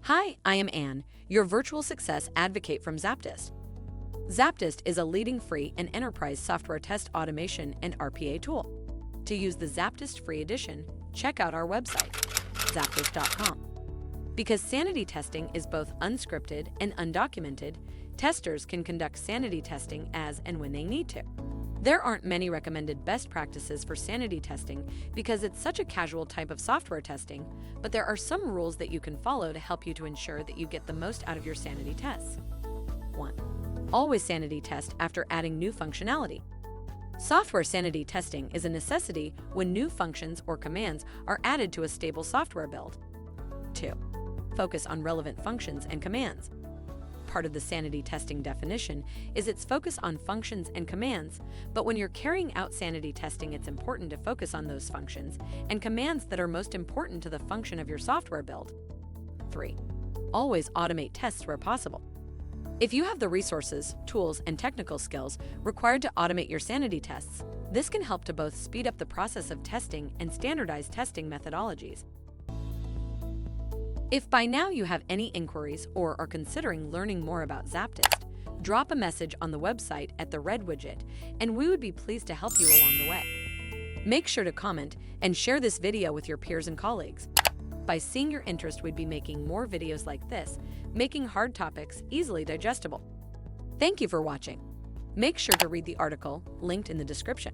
Hi, I am Anne, your virtual success advocate from ZAPTEST. ZAPTEST is a leading free and enterprise software test automation and RPA tool. To use the ZAPTEST free edition, check out our website, zaptest.com. Because sanity testing is both unscripted and undocumented, testers can conduct sanity testing as and when they need to. There aren't many recommended best practices for sanity testing because it's such a casual type of software testing, but there are some rules that you can follow to help you to ensure that you get the most out of your sanity tests. 1. Always sanity test after adding new functionality. Software sanity testing is a necessity when new functions or commands are added to a stable software build. 2. Focus on relevant functions and commands. Part of the sanity testing definition is its focus on functions and commands, but when you're carrying out sanity testing, it's important to focus on those functions and commands that are most important to the function of your software build. 3. Always automate tests where possible. If you have the resources, tools, and technical skills required to automate your sanity tests, this can help to both speed up the process of testing and standardize testing methodologies. If by now you have any inquiries or are considering learning more about ZAPTEST, drop a message on the website at the red widget, and we would be pleased to help you along the way. Make sure to comment and share this video with your peers and colleagues. By seeing your interest, we'd be making more videos like this, making hard topics easily digestible. Thank you for watching. Make sure to read the article linked in the description.